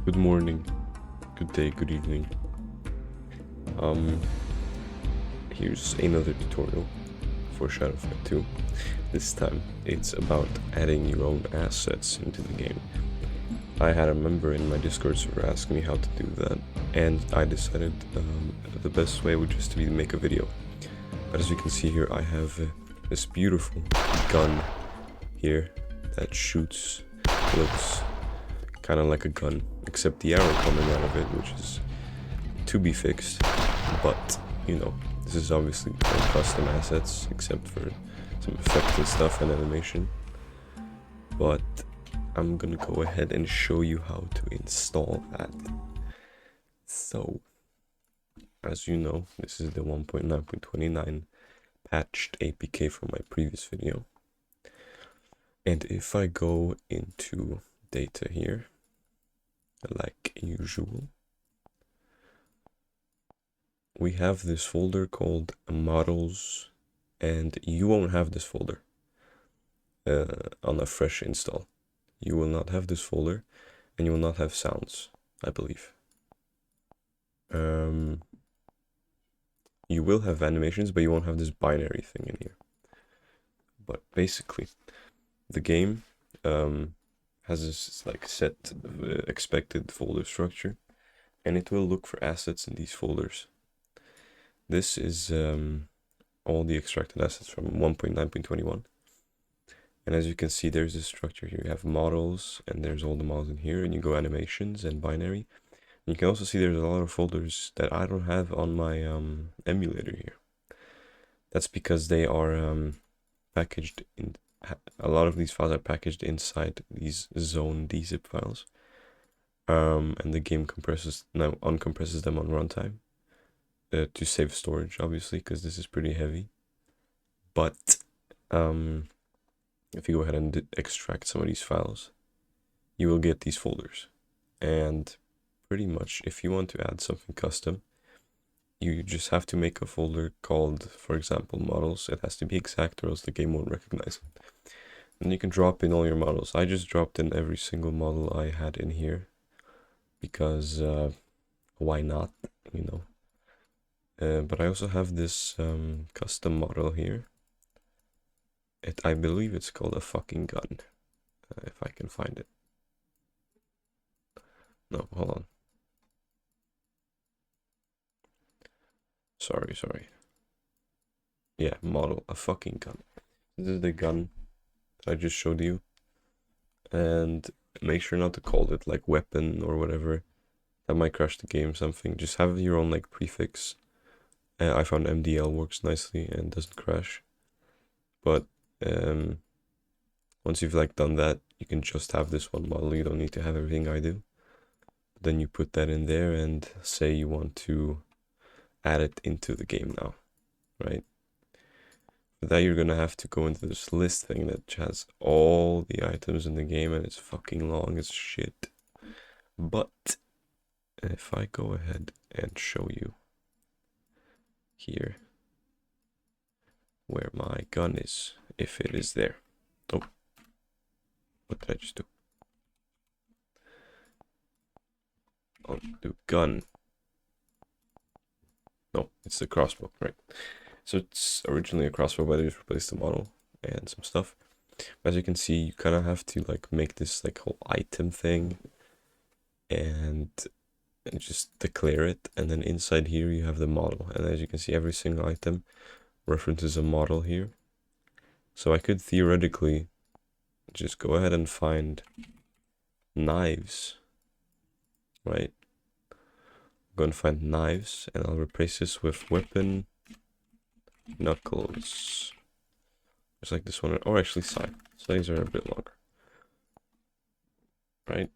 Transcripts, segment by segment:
Good morning, good day, good evening. Um, Here's another tutorial for Shadowfight 2. This time it's about adding your own assets into the game. I had a member in my Discord server ask me how to do that, and I decided the best way would just be to make a video. But as you can see here, I have this beautiful gun here that shoots, looks kind of like a gun, except the arrow coming out of it, which is to be fixed. But you know, this is obviously all custom assets except for some effects and stuff and animation. But I'm gonna go ahead and show you how to install that. So, as you know, this is the 1.9.29 patched APK from my previous video. And if I go into data here, like usual, we have this folder called models, and you won't have this folder on a fresh install. You will not have this folder, and you will not have sounds, I believe. You will have animations, but you won't have this binary thing in here. But basically, the game has this like set expected folder structure, and it will look for assets in these folders. This is all the extracted assets from 1.9.21. And as you can see, there's this structure here. You have models, and there's all the models in here, and you go animations and binary. And you can also see there's a lot of folders that I don't have on my emulator here. That's because they are packaged in, a lot of these files are packaged inside these zone dzip files. And the game uncompresses them on runtime to save storage, obviously, because this is pretty heavy. But if you go ahead and extract some of these files, you will get these folders. And pretty much, if you want to add something custom, you just have to make a folder called, for example, models. It has to be exact or else the game won't recognize it. And you can drop in all your models. I just dropped in every single model I had in here because why not, you know. But I also have this custom model here. I believe it's called a fucking gun, if I can find it. No, hold on. Sorry. Yeah, model, a fucking gun. This is the gun that I just showed you. And make sure not to call it like weapon or whatever. That might crash the game, something. Just have your own like prefix. I found MDL works nicely and doesn't crash. But once you've like done that, you can just have this one model. You don't need to have everything I do. Then you put that in there and say you want to add it into the game now, right? For that, you're gonna have to go into this list thing that has all the items in the game, and it's fucking long as shit. But if I go ahead and show you here where my gun is, if it is there. Oh, what did I just do? I'll do gun. No, it's the crossbow, right? So it's originally a crossbow, but I just replaced the model and some stuff. As you can see, you kind of have to like make this like whole item thing and just declare it. And then inside here you have the model. And as you can see, every single item references a model here. So I could theoretically just go ahead and find knives, right? Go and find knives, and I'll replace this with weapon, knuckles. Just like this one, or actually scythe. Scythes are a bit longer, right?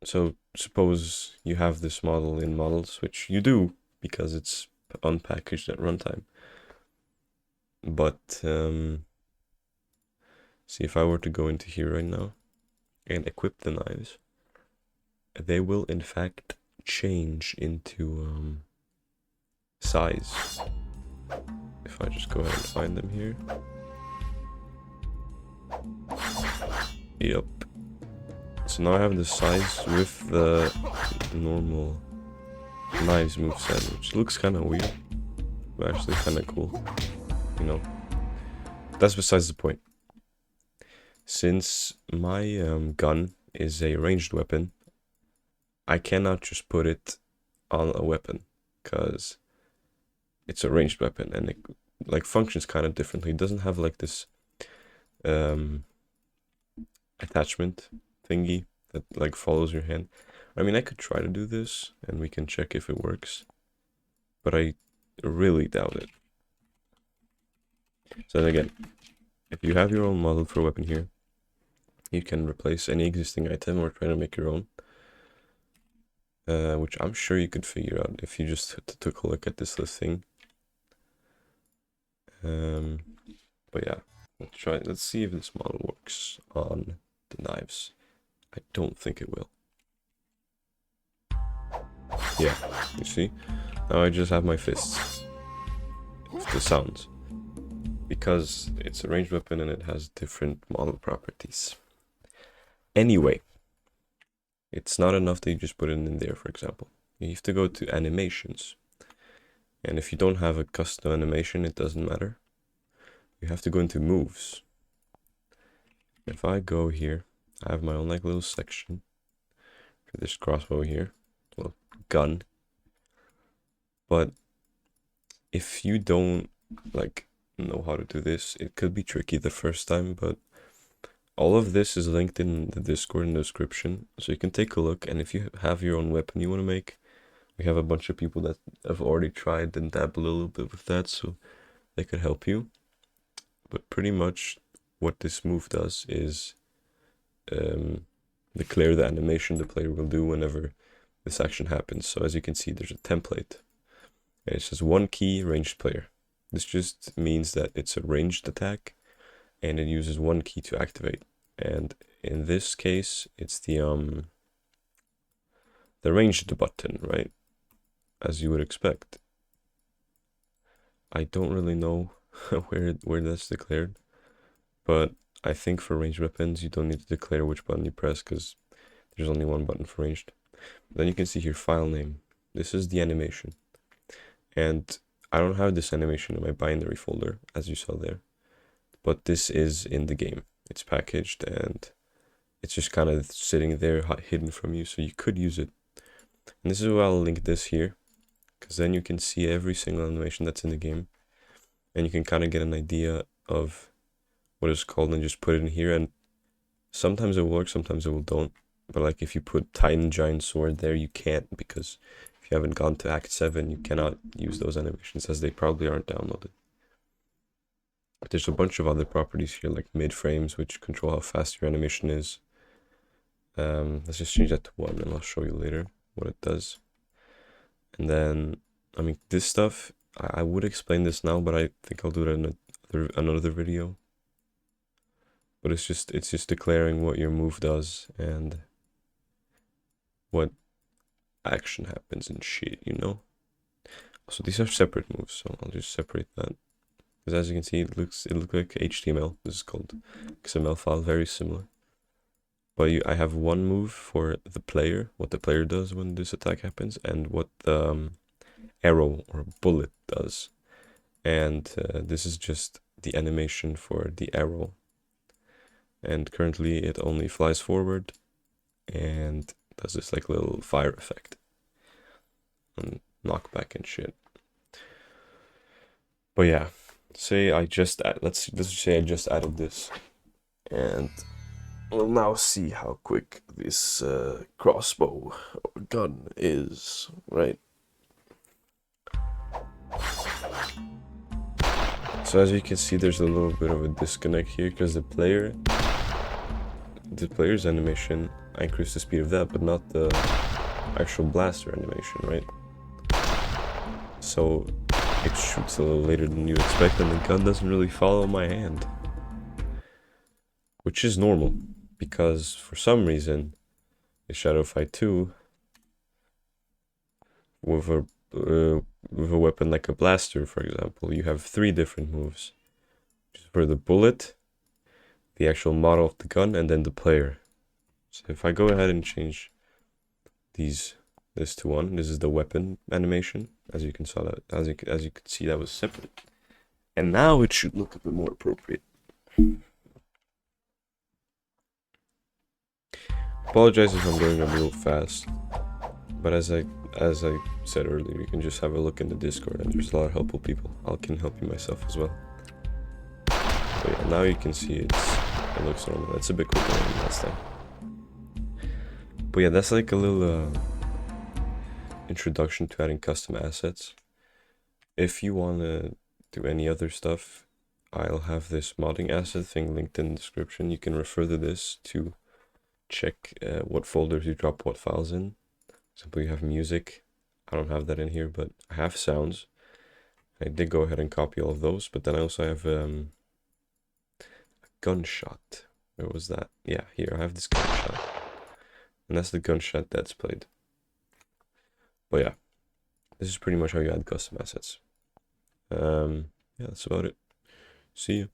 So suppose you have this model in models, which you do because it's unpackaged at runtime. But see, if I were to go into here right now and equip the knives, they will in fact change into size. If I just go ahead and find them here. Yep. So now I have the size with the normal knives moveset, which looks kind of weird, but actually kind of cool, you know. That's besides the point. Since my gun is a ranged weapon, I cannot just put it on a weapon, because it's a ranged weapon, and it like functions kind of differently. It doesn't have like this attachment thingy that like follows your hand. I mean, I could try to do this and we can check if it works, but I really doubt it. So then again, if you have your own model for a weapon here, you can replace any existing item or try to make your own, which I'm sure you could figure out if you just took a look at this listing. But yeah, let's see if this model works on the knives. I don't think it will. Yeah, you see? Now I just have my fists. The sounds. Because it's a ranged weapon and it has different model properties. Anyway, it's not enough that you just put it in there, for example. You have to go to animations. And if you don't have a custom animation, it doesn't matter. You have to go into moves. If I go here, I have my own like little section for this crossbow here, well, gun. But if you don't like know how to do this, it could be tricky the first time, but all of this is linked in the Discord in the description, so you can take a look. And if you have your own weapon you want to make, we have a bunch of people that have already tried and dabbled a little bit with that, so they could help you. But pretty much what this move does is declare the animation the player will do whenever this action happens. So as you can see, there's a template, and it says 1 key ranged player. This just means that it's a ranged attack, and it uses 1 key to activate. And in this case, it's the ranged button, right? As you would expect. I don't really know where that's declared, but I think for ranged weapons, you don't need to declare which button you press, because there's only 1 button for ranged. Then you can see here, file name. This is the animation. And I don't have this animation in my binary folder, as you saw there. But this is in the game. It's packaged, and it's just kind of sitting there hidden from you, so you could use it. And this is why I'll link this here, because then you can see every single animation that's in the game. And you can kind of get an idea of what it's called and just put it in here. And sometimes it will work, sometimes it will don't. But like if you put Titan Giant Sword there, you can't, because if you haven't gone to Act 7, you cannot use those animations, as they probably aren't downloaded. But there's a bunch of other properties here, like mid-frames, which control how fast your animation is. Let's just change that to 1, and I'll show you later what it does. And then, I mean, this stuff, I would explain this now, but I think I'll do it in another video. But it's just declaring what your move does and what action happens and shit, you know? So these are separate moves, so I'll just separate that. Because as you can see, it looks like HTML. This is called XML file, very similar. But I have 1 move for the player, what the player does when this attack happens, and what the arrow or bullet does. And this is just the animation for the arrow. And currently it only flies forward and does this like little fire effect and knockback and shit. But yeah, say I just let's say I just added this, and we'll now see how quick this crossbow or gun is, right? So as you can see, there's a little bit of a disconnect here, because the player's animation, I increased the speed of that, but not the actual blaster animation, right? So it shoots a little later than you expect, and the gun doesn't really follow my hand. Which is normal, because for some reason, in Shadow Fight 2, with a weapon like a blaster, for example, you have 3 different moves. For the bullet, the actual model of the gun, and then the player. So if I go ahead and change this to 1, this is the weapon animation. As you can see, that was separate. And now it should look a bit more appropriate. Apologize if I'm going a little fast, but as I said earlier, you can just have a look in the Discord, and there's a lot of helpful people. I can help you myself as well. But yeah, now you can see it looks normal. That's a bit quicker than last time. But yeah, that's like a little introduction to adding custom assets. If you want to do any other stuff, I'll have this modding asset thing linked in the description. You can refer to this to check what folders you drop what files in. For example, you have music. I don't have that in here, but I have sounds. I did go ahead and copy all of those, but then I also have a gunshot. Where was that? Yeah, here I have this gunshot. And that's the gunshot that's played. But yeah, this is pretty much how you add custom assets. Yeah, that's about it. See you.